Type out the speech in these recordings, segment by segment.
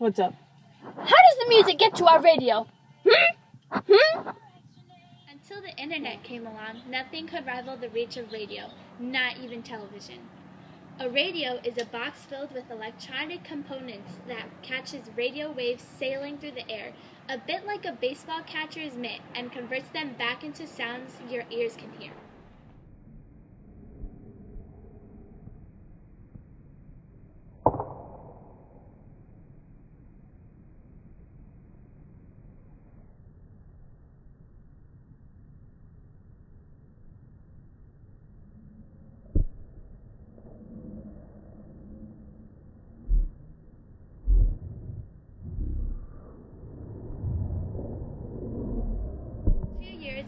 What's up? How does the music get to our radio? Until the internet came along, nothing could rival the reach of radio, not even television. A radio is a box filled with electronic components that catches radio waves sailing through the air, a bit like a baseball catcher's mitt, and converts them back into sounds your ears can hear.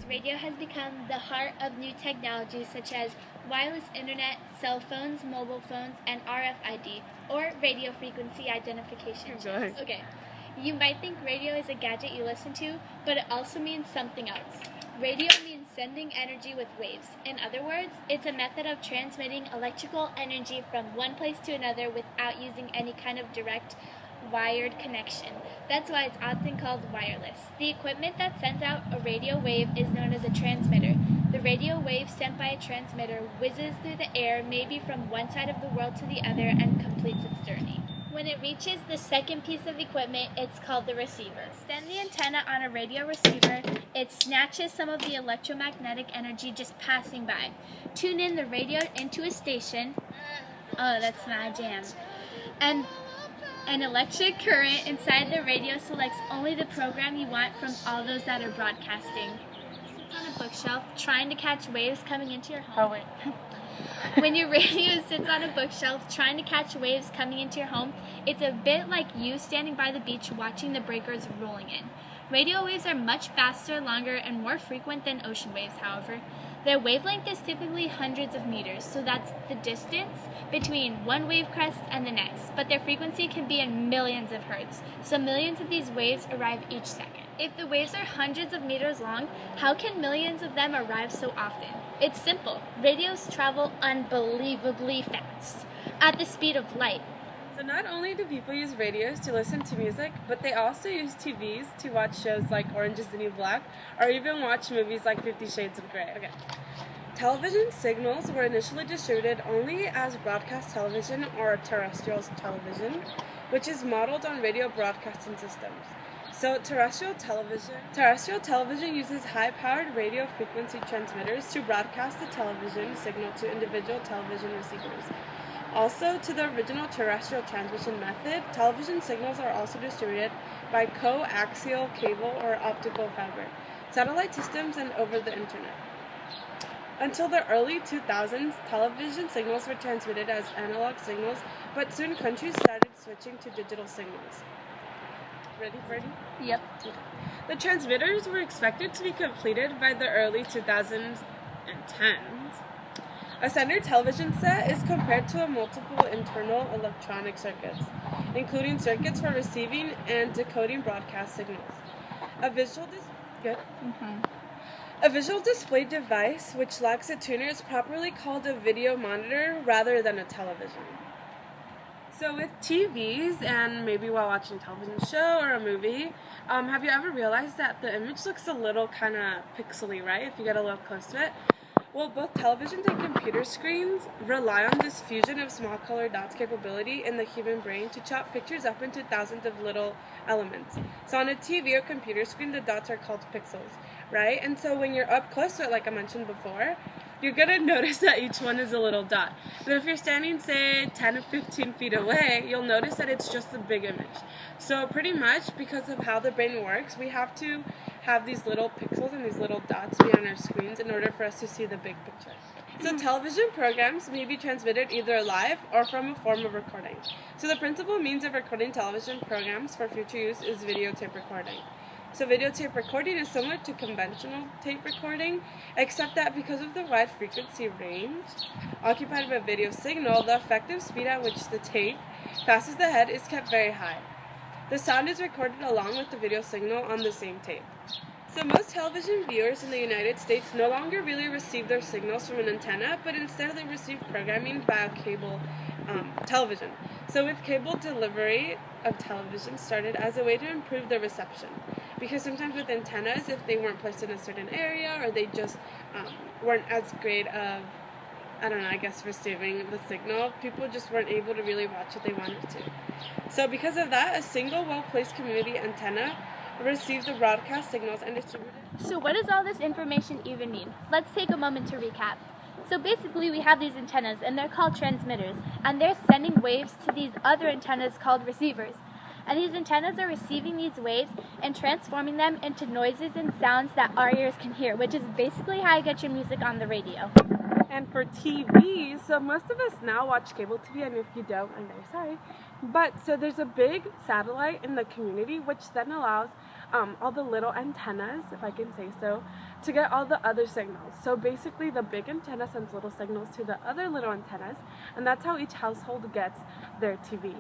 Radio has become the heart of new technologies such as wireless internet, cell phones, mobile phones, and RFID, or radio frequency identification. Okay, you might think radio is a gadget you listen to, but it also means something else. Radio means sending energy with waves. In other words, it's a method of transmitting electrical energy from one place to another without using any kind of direct wired connection. That's why it's often called wireless. The equipment that sends out a radio wave is known as a transmitter. The radio wave sent by a transmitter whizzes through the air, maybe from one side of the world to the other, and completes its journey. When it reaches the second piece of equipment, it's called the receiver. Extend the antenna on a radio receiver. It snatches some of the electromagnetic energy just passing by. Tune in the radio into a station. Oh, that's my jam. And an electric current inside the radio selects only the program you want from all those that are broadcasting. Sits on a bookshelf trying to catch waves coming into your home. Oh, wait. When your radio sits on a bookshelf trying to catch waves coming into your home, it's a bit like you standing by the beach watching the breakers rolling in. Radio waves are much faster, longer, and more frequent than ocean waves, however. Their wavelength is typically hundreds of meters, so that's the distance between one wave crest and the next, but their frequency can be in millions of hertz, so millions of these waves arrive each second. If the waves are hundreds of meters long, how can millions of them arrive so often? It's simple. Radios travel unbelievably fast, at the speed of light. So not only do people use radios to listen to music, but they also use TVs to watch shows like Orange is the New Black, or even watch movies like 50 Shades of Grey. Okay. Television signals were initially distributed only as broadcast television or terrestrial television, which is modeled on radio broadcasting systems. So terrestrial television uses high-powered radio frequency transmitters to broadcast the television signal to individual television receivers. Also, to the original terrestrial transmission method, television signals are also distributed by coaxial cable or optical fiber, satellite systems, and over the internet. Until the early 2000s, television signals were transmitted as analog signals, but soon countries started switching to digital signals. Ready, Freddie? Yep. The transmitters were expected to be completed by the early 2010s. A standard television set is compared to multiple internal electronic circuits, including circuits for receiving and decoding broadcast signals. A visual display device which lacks a tuner is properly called a video monitor rather than a television. So with TVs, and maybe while watching a television show or a movie, have you ever realized that the image looks a little kind of pixely, right, if you get a little close to it? Well, both televisions and computer screens rely on this fusion of small color dots capability in the human brain to chop pictures up into thousands of little elements. So on a TV or computer screen, the dots are called pixels, right? And so when you're up close to it, like I mentioned before, you're going to notice that each one is a little dot. But if you're standing, say, 10 or 15 feet away, you'll notice that it's just a big image. So pretty much, because of how the brain works, we have to have these little pixels and these little dots be on our screens in order for us to see the big picture. So television programs may be transmitted either live or from a form of recording. So the principal means of recording television programs for future use is videotape recording. So videotape recording is similar to conventional tape recording, except that because of the wide frequency range occupied by a video signal, the effective speed at which the tape passes the head is kept very high. The sound is recorded along with the video signal on the same tape. So most television viewers in the United States no longer really receive their signals from an antenna, but instead they receive programming via cable television. So with cable, delivery of television started as a way to improve the reception. Because sometimes with antennas, if they weren't placed in a certain area or they just weren't as great of, I don't know, I guess receiving the signal, people just weren't able to really watch what they wanted to. So because of that, a single well-placed community antenna received the broadcast signals and distributed. So what does all this information even mean? Let's take a moment to recap. So basically we have these antennas and they're called transmitters, and they're sending waves to these other antennas called receivers. And these antennas are receiving these waves and transforming them into noises and sounds that our ears can hear, which is basically how you get your music on the radio. And for TV, so most of us now watch cable TV, and if you don't, I'm very sorry. But so there's a big satellite in the community, which then allows all the little antennas, if I can say so, to get all the other signals. So basically the big antenna sends little signals to the other little antennas, and that's how each household gets their TV.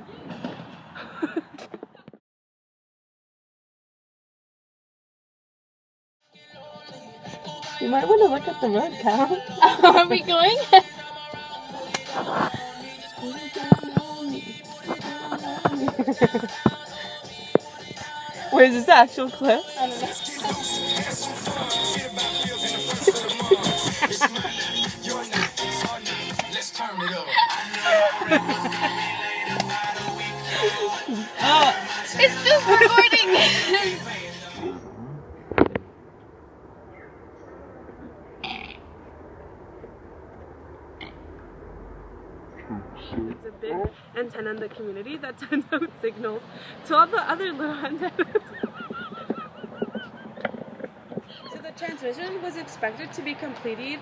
You might want to look at the road, Cal. Are we going? Wait, is this the actual clip? I don't know. It's still recording! It's a big antenna in the community that sends out signals to all the other little antennas. So the transmission was expected to be completed